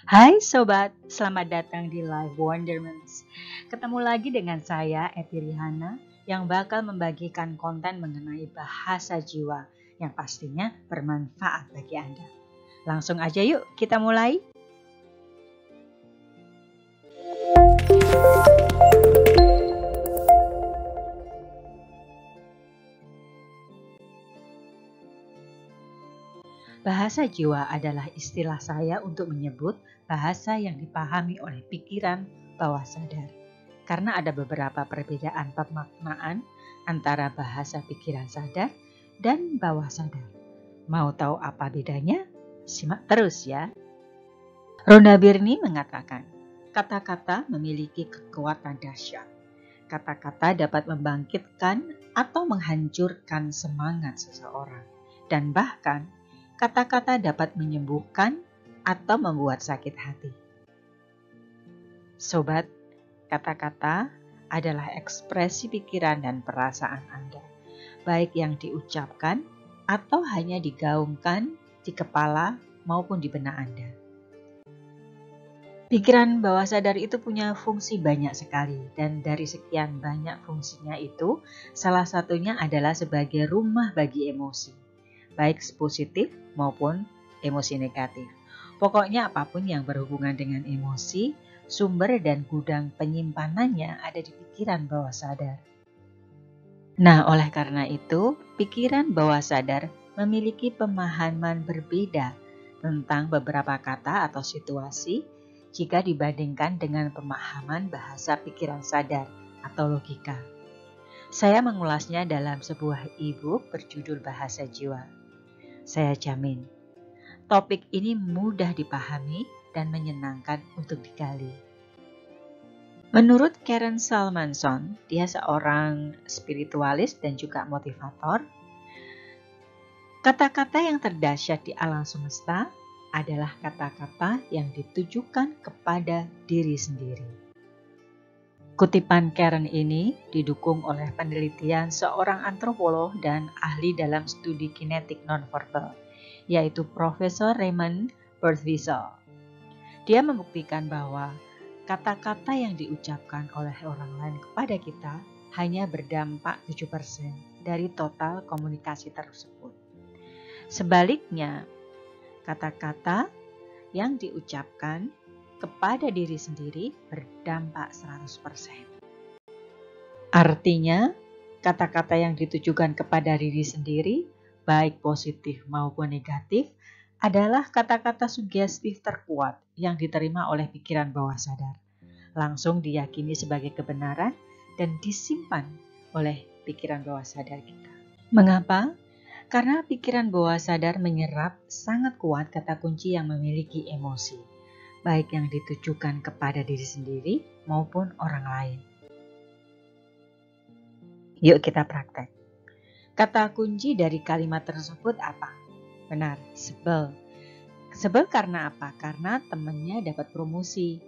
Hai Sobat, selamat datang di Live Wonderments. Ketemu lagi dengan saya, Eti Rihana, yang bakal membagikan konten mengenai bahasa jiwa yang pastinya bermanfaat bagi Anda. Langsung aja yuk kita mulai. Bahasa jiwa adalah istilah saya untuk menyebut bahasa yang dipahami oleh pikiran bawah sadar. Karena ada beberapa perbedaan pemaknaan antara bahasa pikiran sadar dan bawah sadar. Mau tahu apa bedanya? Simak terus ya. Rhonda Byrne mengatakan, kata-kata memiliki kekuatan dahsyat. Kata-kata dapat membangkitkan atau menghancurkan semangat seseorang. Dan bahkan, kata-kata dapat menyembuhkan atau membuat sakit hati. Sobat, kata-kata adalah ekspresi pikiran dan perasaan Anda, baik yang diucapkan atau hanya digaungkan di kepala maupun di benak Anda. Pikiran bawah sadar itu punya fungsi banyak sekali, dan dari sekian banyak fungsinya itu, salah satunya adalah sebagai rumah bagi emosi, baik positif maupun emosi negatif. Pokoknya apapun yang berhubungan dengan emosi, sumber dan gudang penyimpanannya ada di pikiran bawah sadar. Nah, oleh karena itu, pikiran bawah sadar memiliki pemahaman berbeda tentang beberapa kata atau situasi jika dibandingkan dengan pemahaman bahasa pikiran sadar atau logika. Saya mengulasnya dalam sebuah e-book berjudul Bahasa Jiwa. Saya jamin, topik ini mudah dipahami dan menyenangkan untuk digali. Menurut Karen Salmanson, dia seorang spiritualis dan juga motivator. Kata-kata yang terdahsyat di alam semesta adalah kata-kata yang ditujukan kepada diri sendiri. Kutipan Karen ini didukung oleh penelitian seorang antropolog dan ahli dalam studi kinetik nonverbal, yaitu Profesor Raymond Kurzweil. Dia membuktikan bahwa kata-kata yang diucapkan oleh orang lain kepada kita hanya berdampak 7% dari total komunikasi tersebut. Sebaliknya, kata-kata yang diucapkan kepada diri sendiri berdampak 100%. Artinya, kata-kata yang ditujukan kepada diri sendiri, baik positif maupun negatif, adalah kata-kata sugestif terkuat yang diterima oleh pikiran bawah sadar, langsung diyakini sebagai kebenaran dan disimpan oleh pikiran bawah sadar kita. Mengapa? Karena pikiran bawah sadar menyerap sangat kuat kata kunci yang memiliki emosi, baik yang ditujukan kepada diri sendiri maupun orang lain. Yuk kita praktek. Kata kunci dari kalimat tersebut apa? Benar, sebel. Sebel karena apa? Karena temannya dapat promosi.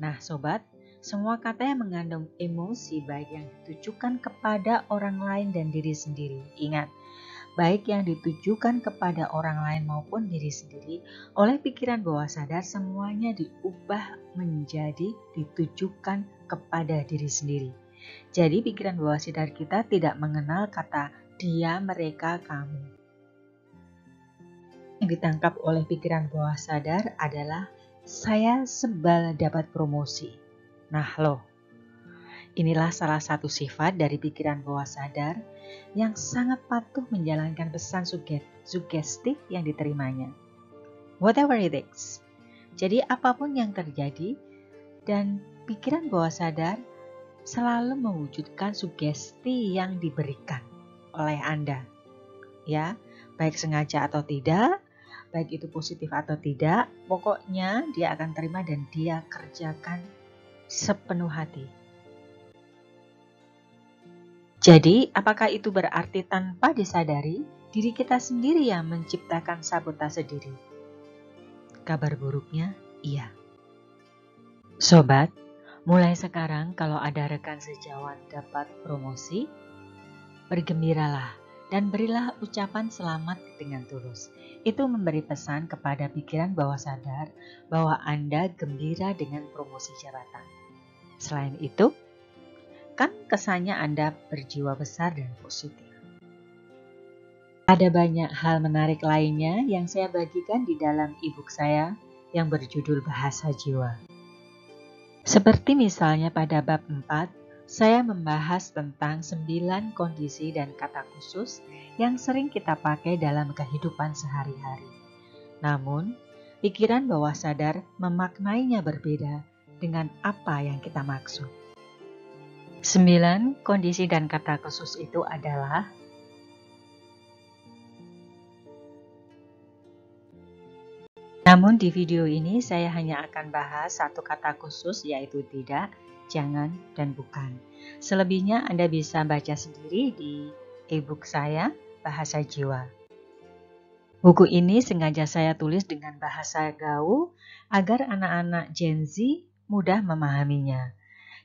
Nah sobat, semua kata yang mengandung emosi baik yang ditujukan kepada orang lain dan diri sendiri. Ingat, baik yang ditujukan kepada orang lain maupun diri sendiri, oleh pikiran bawah sadar semuanya diubah menjadi ditujukan kepada diri sendiri. Jadi pikiran bawah sadar kita tidak mengenal kata dia, mereka, kamu. Yang ditangkap oleh pikiran bawah sadar adalah saya sebal dapat promosi. Nah loh, inilah salah satu sifat dari pikiran bawah sadar yang sangat patuh menjalankan pesan sugestif yang diterimanya. Whatever it is. Jadi apapun yang terjadi dan pikiran bawah sadar selalu mewujudkan sugesti yang diberikan oleh Anda. Ya, baik sengaja atau tidak, baik itu positif atau tidak, pokoknya dia akan terima dan dia kerjakan sepenuh hati. Jadi, apakah itu berarti tanpa disadari, diri kita sendiri yang menciptakan sabotase diri? Kabar buruknya, iya. Sobat, mulai sekarang kalau ada rekan sejawat dapat promosi, bergembiralah dan berilah ucapan selamat dengan tulus. Itu memberi pesan kepada pikiran bawah sadar bahwa Anda gembira dengan promosi jabatan. Selain itu, kan kesannya Anda berjiwa besar dan positif. Ada banyak hal menarik lainnya yang saya bagikan di dalam e-book saya yang berjudul Bahasa Jiwa. Seperti misalnya pada bab 4, saya membahas tentang 9 kondisi dan kata khusus yang sering kita pakai dalam kehidupan sehari-hari. Namun, pikiran bawah sadar memaknainya berbeda dengan apa yang kita maksud. 9 kondisi dan kata khusus itu adalah: namun di video ini saya hanya akan bahas satu kata khusus, yaitu tidak, jangan, dan bukan. Selebihnya Anda bisa baca sendiri di e-book saya, Bahasa Jiwa. Buku ini sengaja saya tulis dengan bahasa gaul agar anak-anak Gen Z mudah memahaminya.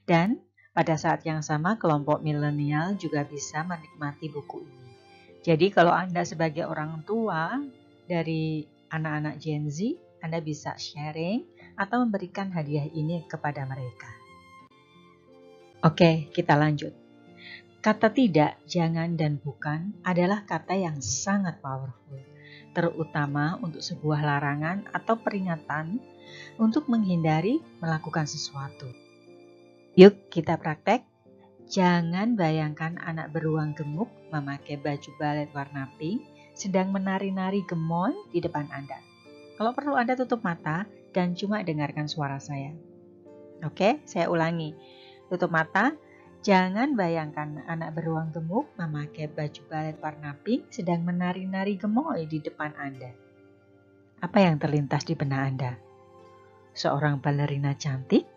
Dan pada saat yang sama kelompok milenial juga bisa menikmati buku ini. Jadi kalau Anda sebagai orang tua dari anak-anak Gen Z, Anda bisa sharing atau memberikan hadiah ini kepada mereka. Oke, kita lanjut. Kata tidak, jangan, dan bukan adalah kata yang sangat powerful, terutama untuk sebuah larangan atau peringatan untuk menghindari melakukan sesuatu. Yuk kita praktek. Jangan bayangkan anak beruang gemuk memakai baju balet warna pink sedang menari-nari gemoy di depan Anda. Kalau perlu Anda tutup mata dan cuma dengarkan suara saya. Oke, saya ulangi. Tutup mata. Jangan bayangkan anak beruang gemuk memakai baju balet warna pink sedang menari-nari gemoy di depan Anda. Apa yang terlintas di benak Anda? Seorang balerina cantik?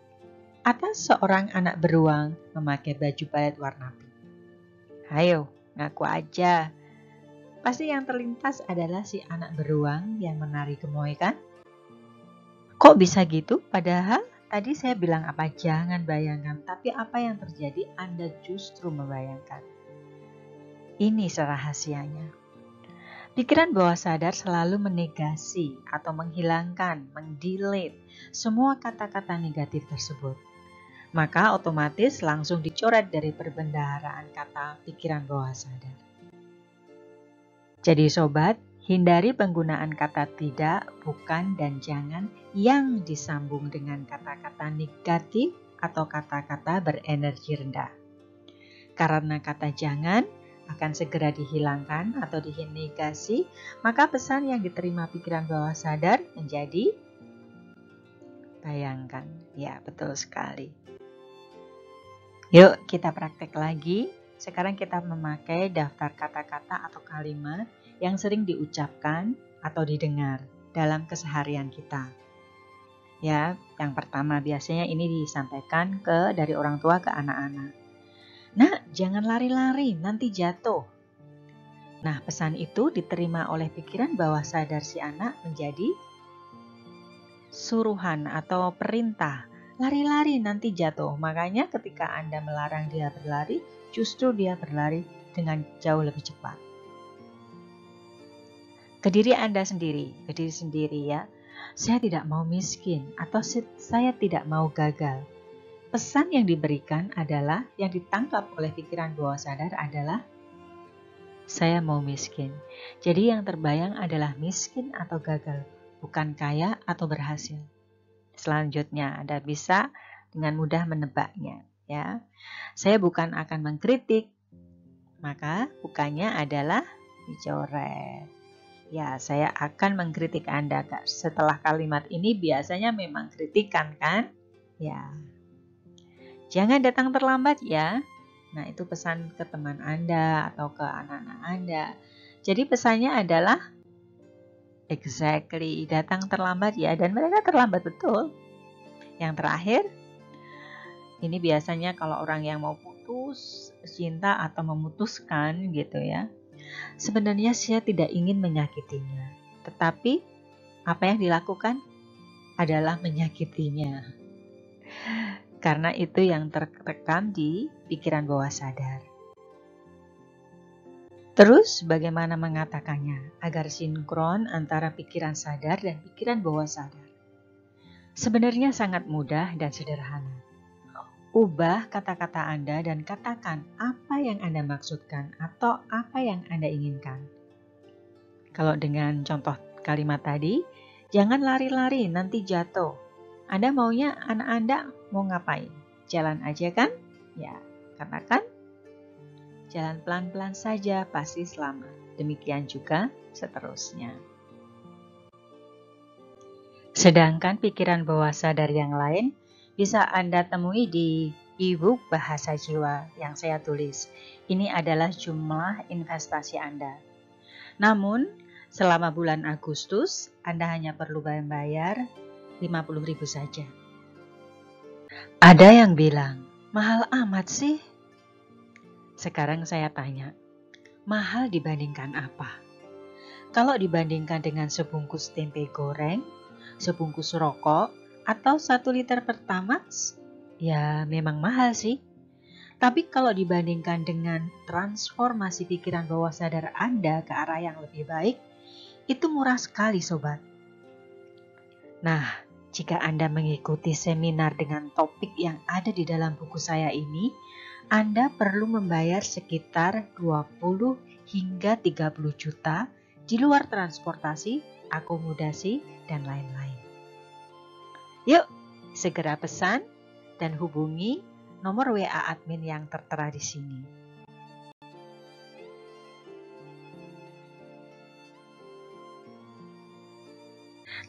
Atau seorang anak beruang memakai baju balet warna pink? Ayo, ngaku aja. Pasti yang terlintas adalah si anak beruang yang menari gemoy, kan? Kok bisa gitu? Padahal tadi saya bilang apa? Jangan bayangkan. Tapi apa yang terjadi? Anda justru membayangkan. Ini rahasianya. Pikiran bawah sadar selalu menegasi atau menghilangkan, mendelete semua kata-kata negatif tersebut. Maka otomatis langsung dicoret dari perbendaharaan kata pikiran bawah sadar. Jadi sobat, hindari penggunaan kata tidak, bukan, dan jangan yang disambung dengan kata-kata negatif atau kata-kata berenergi rendah. Karena kata jangan akan segera dihilangkan atau dinegasi, maka pesan yang diterima pikiran bawah sadar menjadi bayangkan. Ya, betul sekali. Yuk kita praktek lagi. Sekarang kita memakai daftar kata-kata atau kalimat yang sering diucapkan atau didengar dalam keseharian kita. Ya, yang pertama biasanya ini disampaikan dari orang tua ke anak-anak. Nak, jangan lari-lari, nanti jatuh. Nah, pesan itu diterima oleh pikiran bawah sadar si anak menjadi suruhan atau perintah. Lari-lari nanti jatuh. Makanya ketika Anda melarang dia berlari, justru dia berlari dengan jauh lebih cepat. Ke diri Anda sendiri, ya. Saya tidak mau miskin atau saya tidak mau gagal. Pesan yang diberikan adalah, yang ditangkap oleh pikiran bawah sadar adalah, saya mau miskin. Jadi yang terbayang adalah miskin atau gagal, bukan kaya atau berhasil. Selanjutnya Anda bisa dengan mudah menebaknya, ya. Saya bukan akan mengkritik, maka bukannya adalah dicoret. Ya, saya akan mengkritik Anda. Setelah kalimat ini biasanya memang kritikan, kan? Ya. Jangan datang terlambat ya. Nah, itu pesan ke teman Anda atau ke anak-anak Anda. Jadi pesannya adalah exactly, datang terlambat ya, dan mereka terlambat betul. Yang terakhir, ini biasanya kalau orang yang mau putus cinta atau memutuskan gitu ya. Sebenarnya saya tidak ingin menyakitinya, tetapi apa yang dilakukan adalah menyakitinya. Karena itu yang tertekan di pikiran bawah sadar. Terus bagaimana mengatakannya agar sinkron antara pikiran sadar dan pikiran bawah sadar? Sebenarnya sangat mudah dan sederhana. Ubah kata-kata Anda dan katakan apa yang Anda maksudkan atau apa yang Anda inginkan. Kalau dengan contoh kalimat tadi, jangan lari-lari nanti jatuh. Anda maunya anak Anda mau ngapain? Jalan aja kan? Ya, katakan jalan pelan-pelan saja pasti selamat. Demikian juga seterusnya. Sedangkan pikiran bawah sadar yang lain bisa Anda temui di e-book Bahasa Jiwa yang saya tulis. Ini adalah jumlah investasi Anda. Namun, selama bulan Agustus, Anda hanya perlu bayar 50.000 saja. Ada yang bilang, mahal amat sih. Sekarang saya tanya, mahal dibandingkan apa? Kalau dibandingkan dengan sebungkus tempe goreng, sebungkus rokok, atau 1 liter Pertamax, ya memang mahal sih. Tapi kalau dibandingkan dengan transformasi pikiran bawah sadar Anda ke arah yang lebih baik, itu murah sekali sobat. Nah, jika Anda mengikuti seminar dengan topik yang ada di dalam buku saya ini, Anda perlu membayar sekitar 20 hingga 30 juta di luar transportasi, akomodasi, dan lain-lain. Yuk, segera pesan dan hubungi nomor WA admin yang tertera di sini.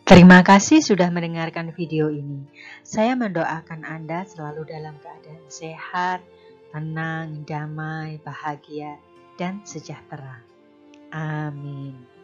Terima kasih sudah mendengarkan video ini. Saya mendoakan Anda selalu dalam keadaan sehat, tenang, damai, bahagia, dan sejahtera. Amin.